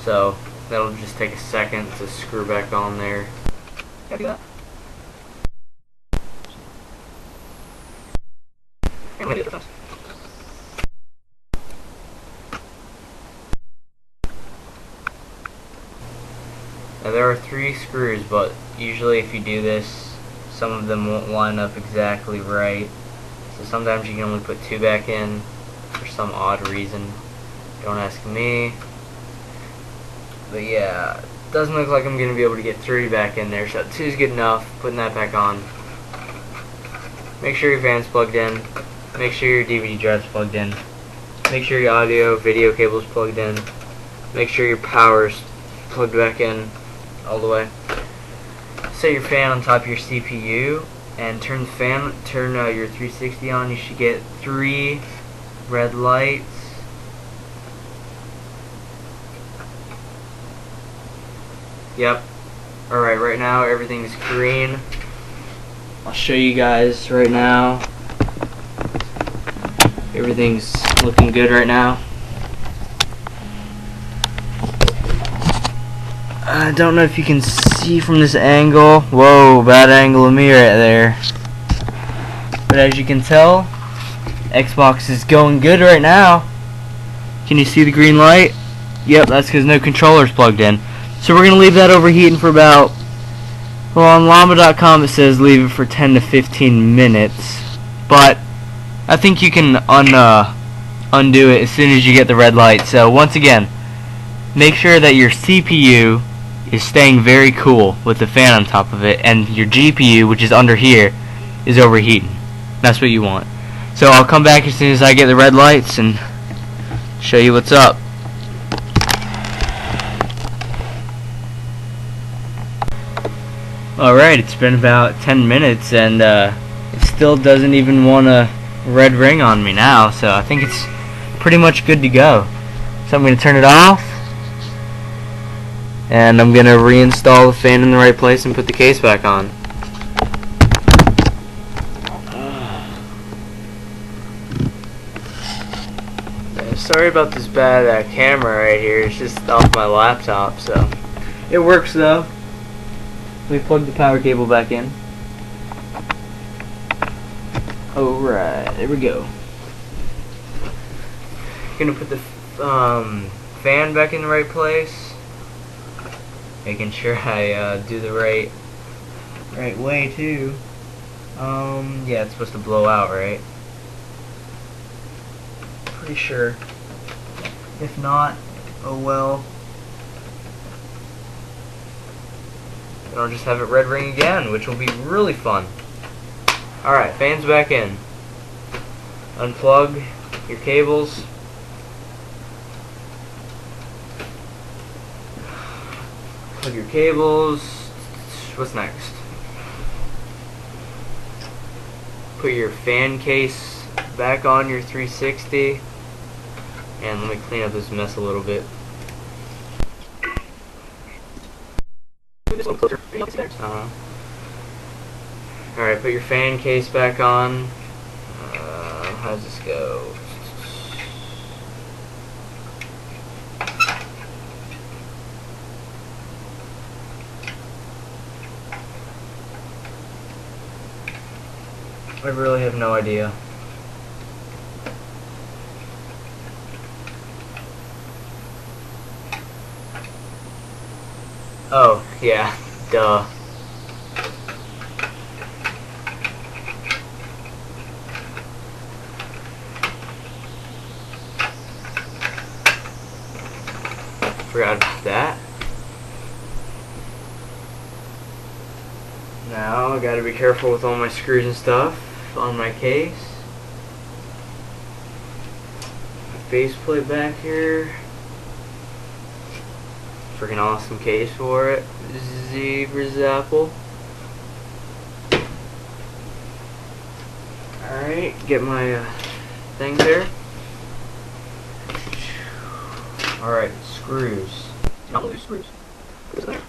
so that'll just take a second to screw back on there. Gotta do that. Now there are 3 screws, but usually if you do this, some of them won't line up exactly right. So sometimes you can only put 2 back in for some odd reason. Don't ask me. But yeah, it doesn't look like I'm going to be able to get 3 back in there, so 2 is good enough. Putting that back on. Make sure your fan's plugged in. Make sure your DVD drive's plugged in. Make sure your audio, video cable's plugged in. Make sure your power's plugged back in all the way. Set your fan on top of your CPU and turn your 360 on. You should get 3 red lights. Yep. Alright, right now everything's green. I'll show you guys right now. Everything's looking good right now. I don't know if you can see from this angle. Whoa, bad angle of me right there. But as you can tell, Xbox is going good right now. Can you see the green light? Yep, that's because no controller's plugged in. So we're going to leave that overheating for about, well, on llama.com it says leave it for 10 to 15 minutes. But I think you can undo it as soon as you get the red light. So once again, make sure that your CPU is staying very cool with the fan on top of it, and your GPU, which is under here, is overheating. That's what you want. So I'll come back as soon as I get the red lights and show you what's up. Alright, it's been about 10 minutes and it still doesn't even want a red ring on me now, so I think it's pretty much good to go. So I'm going to turn it off, and I'm going to reinstall the fan in the right place and put the case back on. Sorry about this bad camera right here, it's just off my laptop, so it works though. We plug the power cable back in. Alright, there we go. Gonna put the fan back in the right place, making sure I do the right way too. Yeah, it's supposed to blow out, right? Pretty sure. If not, oh well. And I'll just have it red ring again, which will be really fun. Alright, fan's back in. Unplug your cables. Plug your cables. What's next? Put your fan case back on your 360. And let me clean up this mess a little bit. Alright, put your fan case back on. How does this go? I really have no idea. Oh, yeah, duh. Forgot about that. Now I gotta be careful with all my screws and stuff on my case. My faceplate back here. Freaking awesome case for it. Z for Zapple. Alright, get my thing there. Alright, screws. Not loose screws. What's there?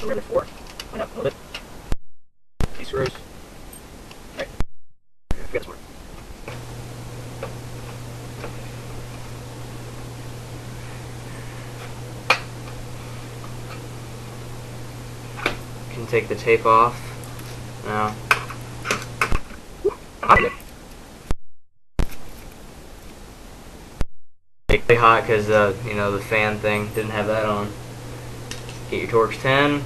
Where are there for? Find out a little bit. These screws. Right. I forgot this one. and take the tape off. Now, it's really hot because you know, the fan thing didn't have that on. Get your Torx 10.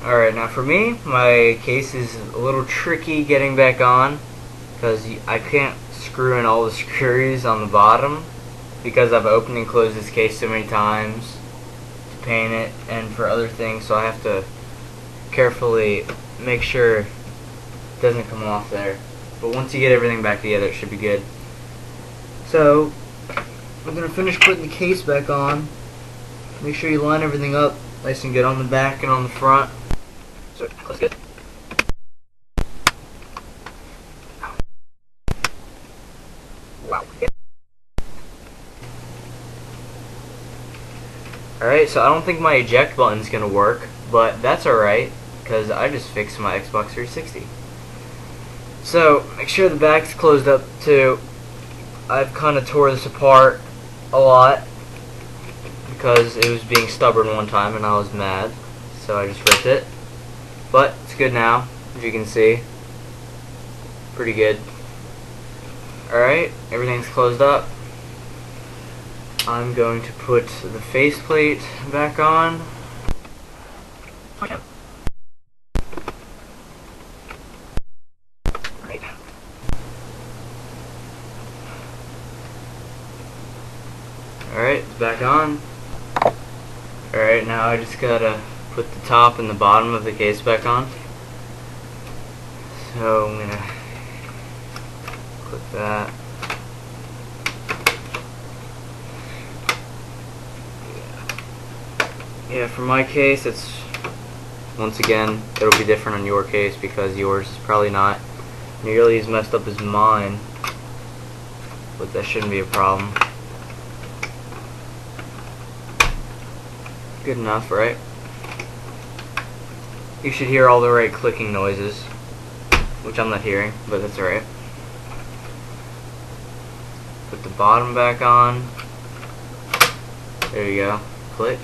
Alright, now for me, my case is a little tricky getting back on because I can't screw in all the screws on the bottom because I've opened and closed this case so many times to paint it and for other things, so I have to carefully make sure it doesn't come off there. But once you get everything back together, it should be good. So, I'm going to finish putting the case back on. Make sure you line everything up nice and good on the back and on the front. So, that's good. Wow. Alright, so I don't think my eject button's gonna work, but that's alright, because I just fixed my Xbox 360. So, make sure the back's closed up too. I've kind of tore this apart a lot, because it was being stubborn one time and I was mad, so I just ripped it. But it's good now, as you can see. Pretty good. Alright, everything's closed up. I'm going to put the faceplate back on. Alright, it's back on. Alright, now I just gotta put the top and the bottom of the case back on. So I'm gonna put that. Yeah, for my case, it's, once again, it'll be different on your case because yours is probably not nearly as messed up as mine, but that shouldn't be a problem. Good enough, right? You should hear all the right clicking noises, which I'm not hearing, but that's alright. Put the bottom back on. There you go. Click.